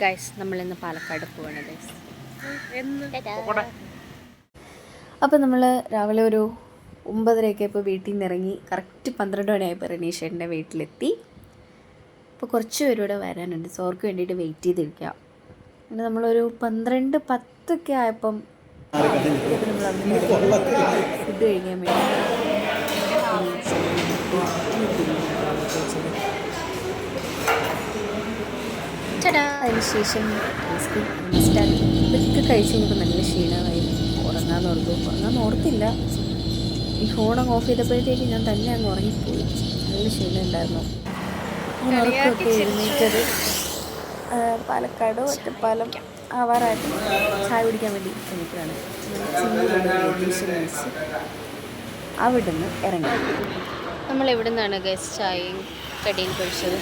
Guys നമ്മളിന്ന് പാലക്കാട് പോവാണ് guys. അപ്പോൾ നമ്മൾ രാവിലെ ഒരു 9:30 ഇപ്പോൾ വീട്ടിൽ നിന്ന് ഇറങ്ങി. കറക്റ്റ് 12 മണിയായപ്പോൾ റനീഷേട്ടൻ്റെ വീട്ടിലെത്തി. അപ്പോൾ കുറച്ച് പേരൂടെ വരാനുണ്ട്, സോ അവർക്ക് വേണ്ടിയിട്ട് വെയിറ്റ് ചെയ്തിരിക്കാം. പിന്നെ നമ്മളൊരു 12:10 ആയപ്പം നമ്മൾ ഫുഡ് കഴിക്കാൻ വേണ്ടി അതിനുശേഷം ഇതൊക്കെ കഴിച്ച് കഴിഞ്ഞപ്പോൾ നല്ല ക്ഷീണമായി. ഉറങ്ങാൻ ഓർത്തില്ല. ഈ ഫോണങ്ങ് ഓഫ് ചെയ്തപ്പോഴത്തേക്ക് ഞാൻ തന്നെ അങ്ങ് ഉറങ്ങിപ്പോയി. നല്ല ക്ഷീണം ഉണ്ടായിരുന്നു. അങ്ങനെ ഉറക്കമൊക്കെ എഴുന്നേറ്റത് പാലക്കാട് ഒറ്റപ്പാലം ആവാറായിട്ട് ചായ കുടിക്കാൻ വേണ്ടി എണീറ്റാണ്. അവിടെ നിന്ന് ഇറങ്ങി. നമ്മൾ എവിടെ നിന്നാണ് ഗസ്റ്റ് ചായയും കടിയും കഴിച്ചത്.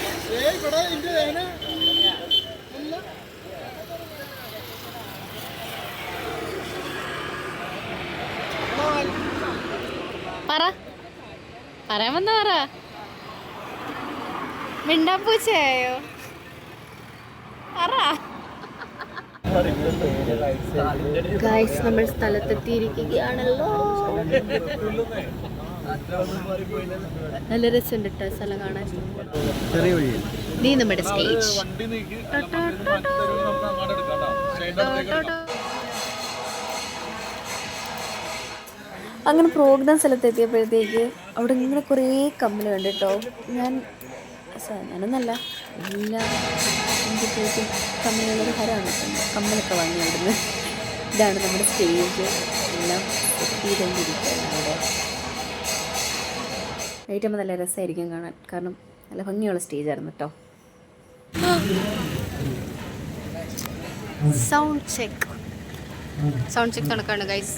പറയാൻ വന്ന പറ. മിണ്ടാപ്പൂച്ചയായോ? ഗൈസ് നമ്മൾ സ്ഥലത്തെത്തിയിരിക്കുകയാണല്ലോ. നല്ല രസമുണ്ട് കേട്ടോ സ്ഥലം കാണാൻ. നീ നമ്മുടെ സ്റ്റേജ്. അങ്ങനെ പ്രോഗ്രാം സ്ഥലത്തെത്തിയപ്പോഴത്തേക്ക് അവിടെ ഇങ്ങനെ കുറേ കമ്മൽ കണ്ടു കേട്ടോ. ഞാനൊന്നല്ല, എല്ലാ കുട്ടികൾക്കും കമ്മലുകളൊരു ഹരമാണ്. കമ്മലൊക്കെ വാങ്ങി അവിടുന്ന്. ഇതാണ് നമ്മുടെ സ്റ്റേജ്. എല്ലാം എത്തിക്കൊണ്ടിരിക്കുകയാണ് അവിടെ. നൈറ്റ് ആകുമ്പോൾ നല്ല രസമായിരിക്കും കാണാൻ, കാരണം നല്ല ഭംഗിയുള്ള സ്റ്റേജായിരുന്നു കേട്ടോ. സൗണ്ട് ചെക്ക് നടക്കാണ് ഗൈസ്.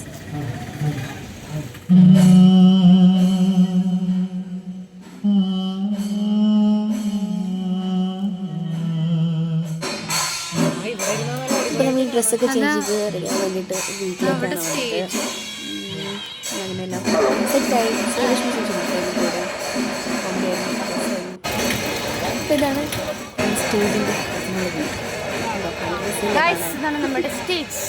ഇപ്പം നമ്മൾ ഡ്രസ്സൊക്കെ ചേഞ്ച് ചെയ്ത് അറിയാൻ വേണ്ടിയിട്ട് വീട്ടിലേക്കാണ് വന്നിട്ട്. അങ്ങനെയെല്ലാം സെറ്റായി. ഇപ്പം ഇതാണ് സ്റ്റേജിൻ്റെ ഇതാണ് നമ്മുടെ സ്റ്റേജ്.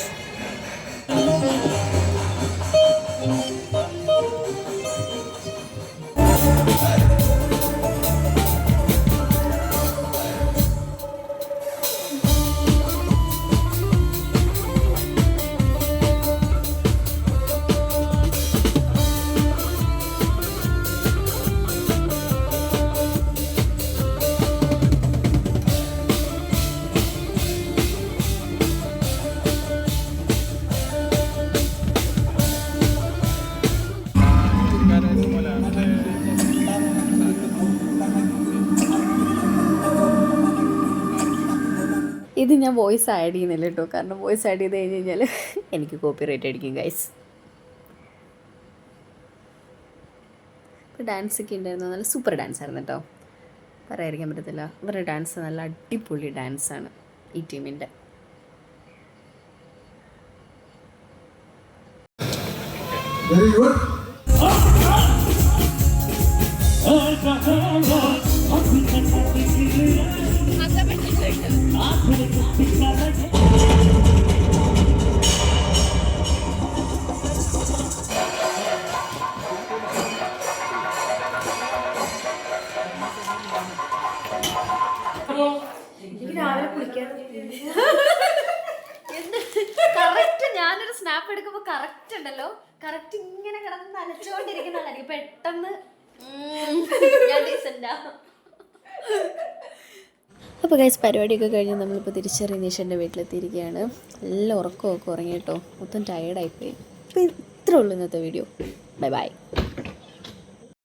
ഇത് ഞാൻ വോയിസ് ആഡ് ചെയ്യുന്നില്ല കേട്ടോ, കാരണം വോയിസ് ആഡ് ചെയ്ത് കഴിഞ്ഞ് കഴിഞ്ഞാൽ എനിക്ക് കോപ്പിറൈറ്റ് അടിക്കും ഗൈസ്. ഇപ്പോൾ ഡാൻസൊക്കെ ഉണ്ടായിരുന്നു, നല്ല സൂപ്പർ ഡാൻസ് ആയിരുന്നു കേട്ടോ, പറയാതിരിക്കാൻ പറ്റത്തില്ല. ഇവരുടെ ഡാൻസ് നല്ല അടിപൊളി ഡാൻസാണ് ഈ ടീമിൻ്റെ. രാവിലെ കുളിക്കാൻ കറക്റ്റ് ഞാനൊരു സ്നാപ്പ് എടുക്കുമ്പോൾ കറക്റ്റ് ഉണ്ടല്ലോ, കറക്റ്റ് ഇങ്ങനെ കിടന്ന് നനച്ചുകൊണ്ടിരിക്കുന്നതായിരിക്കും. പെട്ടെന്ന് ഞാൻ ഡീസൻ്റാ. അപ്പോൾ ഗൈസ് പരിപാടിയൊക്കെ കഴിഞ്ഞ് നമ്മളിപ്പോൾ തിരിച്ച് റനീഷൻ്റെ വീട്ടിലെത്തിയിരിക്കുകയാണ്. നല്ല ഉറക്കമൊക്കെ ഉറങ്ങി കേട്ടോ, മൊത്തം ടയേർഡായിപ്പോയി. അപ്പോൾ ഇത്രേ ഉള്ളൂ ഇന്നത്തെ വീഡിയോ. Bye bye.